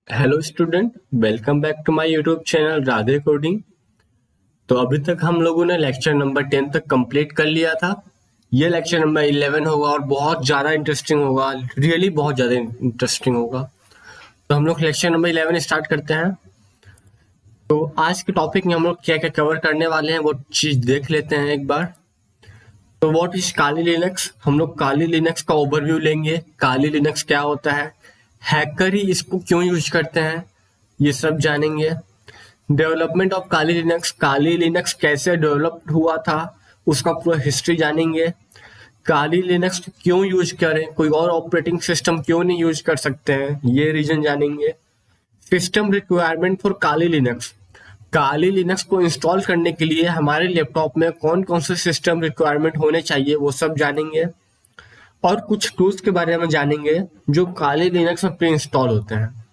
Hello student, welcome back to my YouTube channel Radhe coding. तो अभी तक हम लोगों ने लेक्चर नंबर 10 तक कंप्लीट कर लिया था। ये लेक्चर नंबर 11 होगा और बहुत ज़्यादा इंटरेस्टिंग होगा, रियली बहुत ज़्यादा इंटरेस्टिंग होगा। तो हम लोग लेक्चर नंबर 11 स्टार्ट करते हैं। तो आज के टॉपिक में हम लोग क्या क्या कवर करने वाले हैं वो चीज़ देख लेते हैं एक बार। तो व्हाट इज काली लिनक्स, हम लोग काली लिनक्स का ओवरव्यू लेंगे। काली लिनक्स क्या होता है, हैकर ही इसको क्यों यूज करते हैं, ये सब जानेंगे। डेवलपमेंट ऑफ काली लिनक्स कैसे डेवलप हुआ था उसका पूरा हिस्ट्री जानेंगे। काली लिनक्स क्यों यूज करें, कोई और ऑपरेटिंग सिस्टम क्यों नहीं यूज कर सकते हैं, ये रीजन जानेंगे। System requirement for Kali Linux को इंस्टॉल करने के लिए हमारे लैपटॉप में कौन कौन से सिस्टम रिक्वायरमेंट होने चाहिए वो सब जानेंगे। और कुछ टूल्स के बारे में जानेंगे जो काली लिनक्स में प्री इंस्टॉल होते हैं।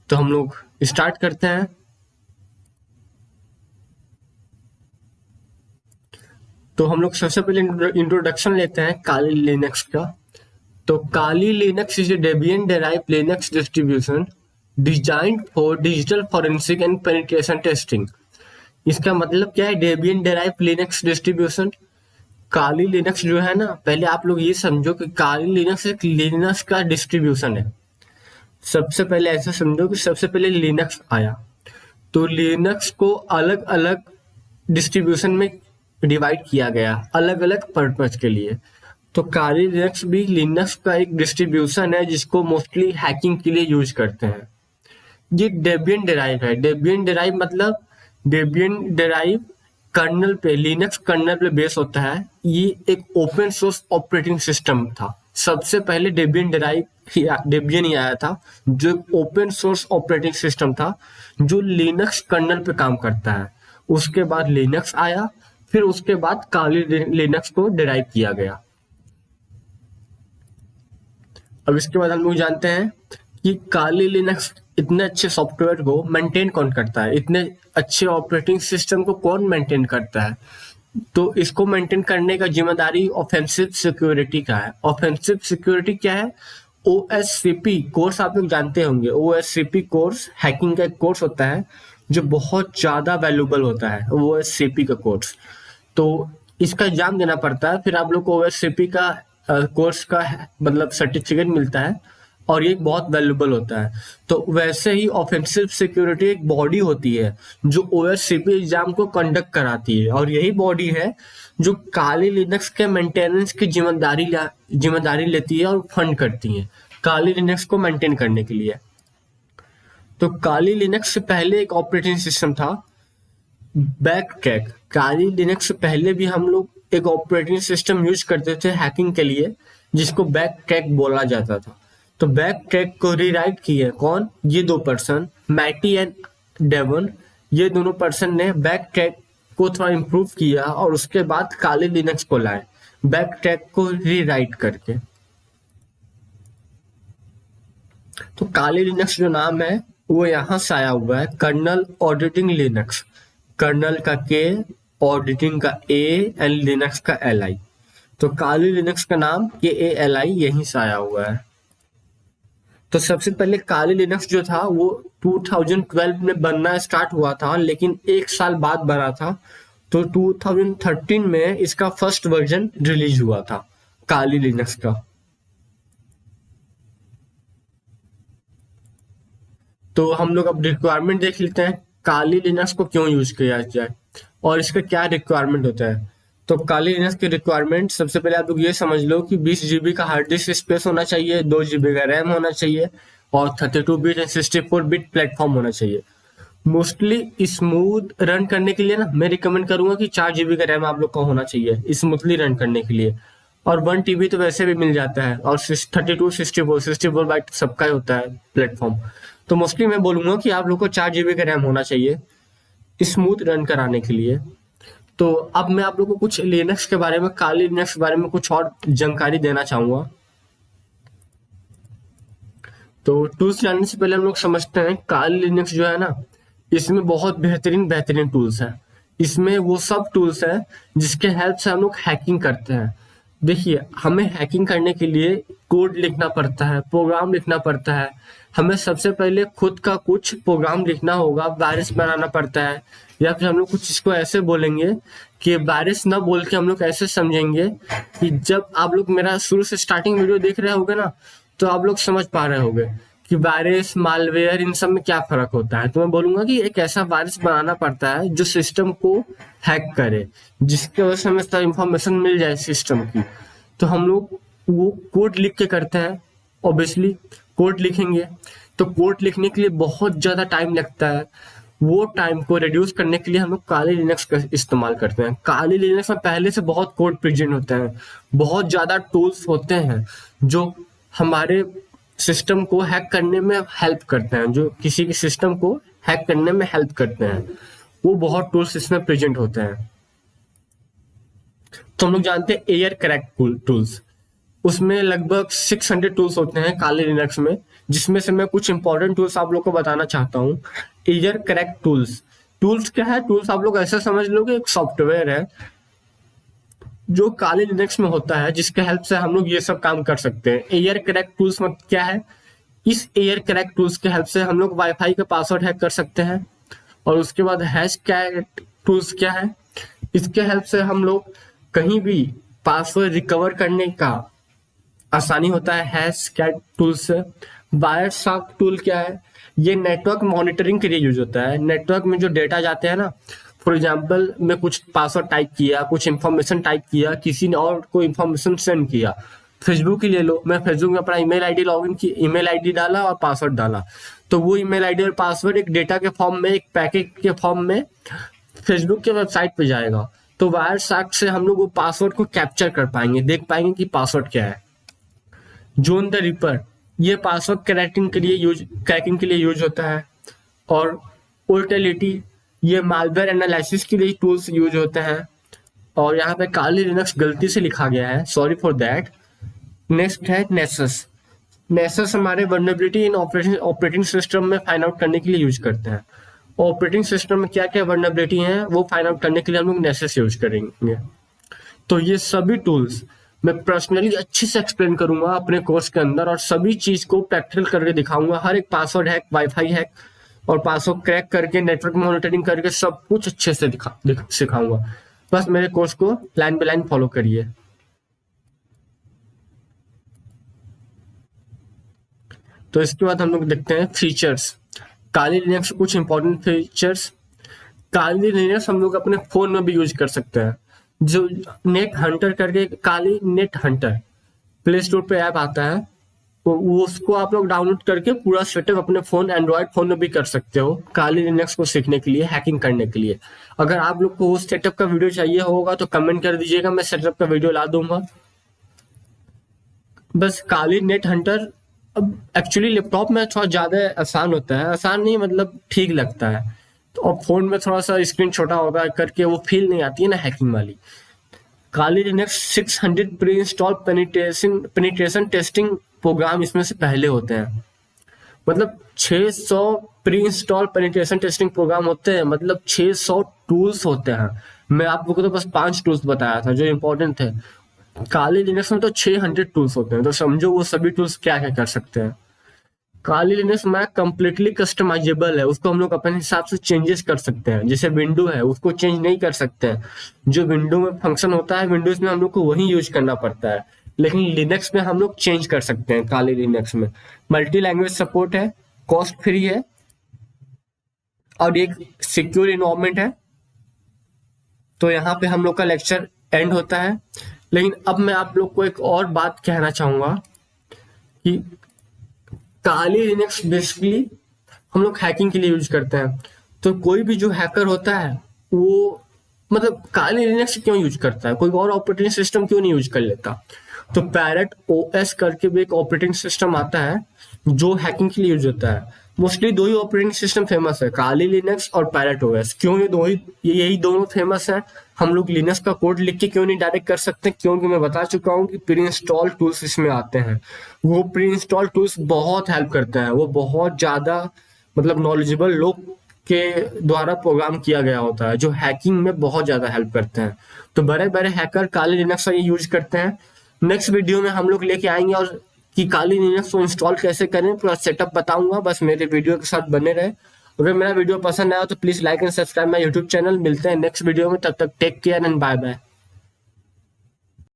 तो हम लोग स्टार्ट करते हैं। तो हम लोग सबसे पहले इंट्रोडक्शन लेते हैं काली लिनक्स का। तो Kali Linux is a Debian derived Linux distribution designed for digital forensic and penetration testing. इसका मतलब क्या है, Debian derived Linux distribution. Kali Linux जो है ना, पहले आप लोग ये समझो कि काली लिनक्स एक लिनक्स का डिस्ट्रीब्यूशन है। सबसे पहले ऐसा समझो कि सबसे पहले लिनक्स आया, तो लिनक्स को अलग अलग डिस्ट्रीब्यूशन में डिवाइड किया गया, अलग अलग पर्पज के लिए। तो काली लिनक्स भी लिनक्स का एक डिस्ट्रीब्यूशन है जिसको मोस्टली हैकिंग के लिए यूज करते हैं। ये डेबियन डेराइव है। डेबियन डेराइव मतलब डेबियन डेराइव कर्नल पे, लिनक्स कर्नल पे बेस होता है। ये एक ओपन सोर्स ऑपरेटिंग सिस्टम था। सबसे पहले डेबियन ही आया था, जो ओपन सोर्स ऑपरेटिंग सिस्टम था जो लिनक्स कर्नल पे काम करता है। उसके बाद लिनक्स आया, फिर उसके बाद काली लिनक्स को डिराइव किया गया। अब इसके बाद हम लोग जानते हैं कि काली लिनक्स इतने अच्छे सॉफ्टवेयर को मेंटेन कौन करता है, इतने अच्छे ऑपरेटिंग सिस्टम को कौन मेंटेन करता है। तो इसको मेंटेन करने का जिम्मेदारी ऑफेंसिव सिक्योरिटी का है। ऑफेंसिव सिक्योरिटी क्या है, ओएससीपी कोर्स आप लोग जानते होंगे। ओएससीपी कोर्स हैकिंग का एक कोर्स होता है जो बहुत ज्यादा वैल्यूबल होता है, ओएससीपी का कोर्स। तो इसका एग्जाम देना पड़ता है, फिर आप लोग को ओएससीपी का कोर्स का मतलब सर्टिफिकेट मिलता है और ये बहुत वैल्यूबल होता है। तो वैसे ही ऑफेंसिव सिक्योरिटी एक बॉडी होती है जो ओएससीपी एग्जाम को कंडक्ट कराती है, और यही बॉडी है जो काली लिनक्स के मेंटेनेंस की जिम्मेदारी लेती है और फंड करती है काली लिनक्स को मेंटेन करने के लिए। तो काली लिनक्स से पहले एक ऑपरेटिंग सिस्टम था बैकट्रैक। काली लिनक्स से पहले भी हम लोग एक ऑपरेटिंग सिस्टम यूज करते थे हैकिंग के लिए, जिसको बैकट्रैक बोला जाता था। तो बैकट्रैक को रीराइट किए कौन, ये दो पर्सन, मैटी एंड डेवन। ये दोनों पर्सन ने बैकट्रैक को थोड़ा इम्प्रूव किया और उसके बाद काली लिनक्स को लाए बैकट्रैक को रीराइट करके। तो काली लिनक्स जो नाम है वो यहाँ से आया हुआ है, कर्नल ऑडिटिंग लिनक्स। कर्नल का के, ऑडिटिंग का ए एंड लिनक्स का एल आई। तो काली लिनक्स का नाम के ए एल आई यहीं से आया हुआ है। तो सबसे पहले काली लिनक्स जो था वो 2012 में बनना स्टार्ट हुआ था, लेकिन एक साल बाद बना था। तो 2013 में इसका फर्स्ट वर्जन रिलीज हुआ था काली लिनक्स का। तो हम लोग अब रिक्वायरमेंट देख लेते हैं, काली लिनक्स को क्यों यूज किया जाए और इसका क्या रिक्वायरमेंट होता है। तो काली लिनक्स की रिक्वायरमेंट सबसे पहले आप लोग ये समझ लो कि 20 जीबी का हार्ड डिस्क स्पेस होना चाहिए, 2 जीबी का रैम होना चाहिए और 32 बिट एंड 64 बिट प्लेटफॉर्म होना चाहिए। मोस्टली स्मूथ रन करने के लिए ना मैं रिकमेंड करूंगा कि 4 जीबी का रैम आप लोग का होना चाहिए स्मूथली रन करने के लिए, और 1 टीबी तो वैसे भी मिल जाता है, और 32 64 बाइट सबका ही होता है प्लेटफॉर्म। तो मोस्टली मैं बोलूंगा कि आप लोग को 4 जीबी का रैम होना चाहिए स्मूथ रन कराने के लिए। तो अब मैं आप लोग को कुछ लिनक्स के बारे में, काली लिनक्स के बारे में कुछ और जानकारी देना चाहूंगा। तो टूल्स जानने से पहले हम लोग समझते हैं काली लिनक्स जो है ना, इसमें बहुत बेहतरीन टूल्स है। इसमें वो सब टूल्स है जिसके हेल्प से हम लोग हैकिंग करते हैं। देखिए, हमें हैकिंग करने के लिए कोड लिखना पड़ता है, प्रोग्राम लिखना पड़ता है। हमें सबसे पहले खुद का कुछ प्रोग्राम लिखना होगा, वायरस बनाना पड़ता है, या फिर हम लोग कुछ इसको ऐसे बोलेंगे कि वायरस ना बोल के हम लोग ऐसे समझेंगे कि जब आप लोग मेरा शुरू से स्टार्टिंग वीडियो देख रहे होगे ना, तो आप लोग समझ पा रहे होगे कि वायरस, मालवेयर, इन सब में क्या फर्क होता है। तो मैं बोलूंगा कि एक ऐसा वायरस बनाना पड़ता है जो सिस्टम को हैक करे, जिसकी वजह से हमें सारी इंफॉर्मेशन मिल जाए सिस्टम की। तो हम लोग वो कोड लिख के करते हैं। ऑब्वियसली कोड लिखेंगे तो कोड लिखने के लिए बहुत ज़्यादा टाइम लगता है। वो टाइम को रिड्यूस करने के लिए हम लोग काली लिनक्स का इस्तेमाल करते हैं। काली लिनक्स में पहले से बहुत कोड प्रेजेंट होते हैं, बहुत ज़्यादा टूल्स होते हैं जो हमारे सिस्टम को हैक करने में हेल्प करते हैं, जो किसी के सिस्टम को हैक करने में हेल्प करते हैं। वो बहुत टूल्स इसमें प्रेजेंट होते हैं। तो हम लोग जानते हैं एयर क्रैक टूल्स, उसमें लगभग 600 टूल्स होते हैं काली लिनक्स में, जिसमें से मैं कुछ इंपॉर्टेंट टूल्स आप लोग को बताना चाहता हूँ। एयर क्रैक टूल्स क्या है? टूल्स आप लोग ऐसा समझ लो कि एक सॉफ्टवेयर है जो काली लिनक्स में होता है, जिसके हेल्प से हम लोग ये सब काम कर सकते हैं। एयर क्रैक टूल्स में क्या है? इस एयर क्रैक टूल्स के हेल्प से हम लोग वाईफाई का पासवर्ड हैक कर सकते हैं। और उसके बाद हैश कैट टूल्स क्या है? इसके हेल्प से हम लोग कहीं भी पासवर्ड रिकवर करने का आसानी होता है हैश कैट टूल से। वायरशार्क टूल क्या है? ये नेटवर्क मॉनिटरिंग के लिए यूज होता है। नेटवर्क में जो डेटा जाते हैं ना, फॉर एग्जाम्पल मैं कुछ पासवर्ड टाइप किया, कुछ इंफॉर्मेशन टाइप किया, किसी ने और को इंफॉर्मेशन सेंड किया, फेसबुक के लिए लो, मैं फेसबुक में अपना ईमेल आईडी लॉगिन की, ईमेल आईडी डाला और पासवर्ड डाला, तो वो ईमेल आईडी और पासवर्ड एक डेटा के फॉर्म में, एक पैकेट के फॉर्म में फेसबुक के वेबसाइट पे जाएगा। तो वायरशार्क से हम लोग वो पासवर्ड को कैप्चर कर पाएंगे, देख पाएंगे कि पासवर्ड क्या है। जोन द रिपर, ये पासवर्ड क्रैकिंग के लिए यूज होता है। और पोर्टेलिटी, ये मालवेयर एनालिसिस के लिए टूल्स यूज होते हैं। और यहाँ पे काली लिनक्स गलती से लिखा गया है, सॉरी फॉर दैट। नेक्स्ट है नेसस। नेसस हमारे वल्नरेबिलिटी इन ऑपरेटिंग सिस्टम में फाइंड आउट करने के लिए यूज करते हैं। ऑपरेटिंग सिस्टम में क्या क्या वल्नरेबिलिटी है वो फाइंड आउट करने के लिए हम लोग नेसस यूज करेंगे। तो ये सभी टूल्स मैं पर्सनली अच्छे से एक्सप्लेन करूंगा अपने कोर्स के अंदर, और सभी चीज को प्रैक्टिकल करके दिखाऊंगा। हर एक पासवर्ड हैक, वाईफाई हैक और पासवर्ड क्रैक करके, नेटवर्क मॉनिटरिंग करके सब कुछ अच्छे से सिखाऊंगा। बस मेरे कोर्स को लाइन बाय लाइन फॉलो करिए। तो इसके बाद हम लोग देखते हैं फीचर्स, काली लिनक्स कुछ इंपॉर्टेंट फीचर्स। काली लिनक्स हम लोग अपने फोन में भी यूज कर सकते हैं। जो नेट हंटर करके, काली नेट हंटर प्ले स्टोर पे ऐप आता है, तो वो उसको आप लोग डाउनलोड करके पूरा सेटअप अपने फोन, एंड्रॉयड फोन में भी कर सकते हो काली लिनक्स को सीखने के लिए, हैकिंग करने के लिए। अगर आप लोग को उस सेटअप का वीडियो चाहिए होगा तो कमेंट कर दीजिएगा, मैं सेटअप का वीडियो ला दूंगा। बस काली नेट हंटर अब एक्चुअली लैपटॉप में थोड़ा ज्यादा आसान होता है, आसान नहीं मतलब ठीक लगता है, तो और फोन में थोड़ा सा स्क्रीन छोटा होगा करके वो फील नहीं आती है ना हैकिंग वाली। Kali Linux 600 pre install penetration testing program इसमें से पहले होते हैं। मतलब 600 pre install penetration testing program होते हैं, मतलब 600 टूल्स होते हैं। मैं आप लोगों को तो बस 5 टूल्स बताया था जो इंपॉर्टेंट थे। काली लिनक्स में तो 600 टूल्स होते हैं, तो समझो वो सभी टूल्स क्या क्या कर सकते हैं। काली लिनक्स मैक कंप्लीटली कस्टमाइजेबल है, उसको हम लोग अपने हिसाब से चेंजेस कर सकते हैं। जैसे विंडो है उसको चेंज नहीं कर सकते हैं, जो विंडो में फंक्शन होता है विंडोज में हम लोग को वही यूज करना पड़ता है, लेकिन लिनक्स में हम लोग चेंज कर सकते हैं। काली लिनक्स में मल्टी लैंग्वेज सपोर्ट है, कॉस्ट फ्री है और एक सिक्योर इन्वायरमेंट है। तो यहाँ पे हम लोग का लेक्चर एंड होता है, लेकिन अब मैं आप लोग को एक और बात कहना चाहूंगा कि काली लिनक्स बेसिकली हम लोग हैकिंग के लिए यूज करते हैं। तो कोई भी जो हैकर होता है वो मतलब काली लिनक्स क्यों यूज करता है, कोई और ऑपरेटिंग सिस्टम क्यों नहीं यूज कर लेता? तो पैरेट ओएस करके भी एक ऑपरेटिंग सिस्टम आता है जो हैकिंग के लिए यूज होता है। मोस्टली दो ही ऑपरेटिंग सिस्टम फेमस है, काली लिनक्स और पैरेट ओएस। क्यों यही दोनों फेमस है? हम लोग लिनक्स का कोड लिख के क्यों नहीं डायरेक्ट कर सकते? क्योंकि मैं बता चुका हूँ कि प्री इंस्टॉल टूल्स इसमें आते हैं। वो प्री इंस्टॉल टूल्स बहुत हेल्प करते हैं, वो बहुत ज्यादा मतलब नॉलेजेबल लोग के द्वारा प्रोग्राम किया गया होता है जो हैकिंग में बहुत ज्यादा हेल्प करते हैं। तो बड़े बड़े हैकर काली लिनक्स का ये यूज करते हैं। नेक्स्ट वीडियो में हम लोग लेके आएंगे और कि काली लिनक्स को इंस्टॉल कैसे करें, पूरा सेटअप बताऊंगा। बस मेरे वीडियो के साथ बने रहे। अगर मेरा वीडियो पसंद आया तो please like and subscribe my YouTube channel. मिलते हैं नेक्स्ट वीडियो में, तब तक take care and bye bye.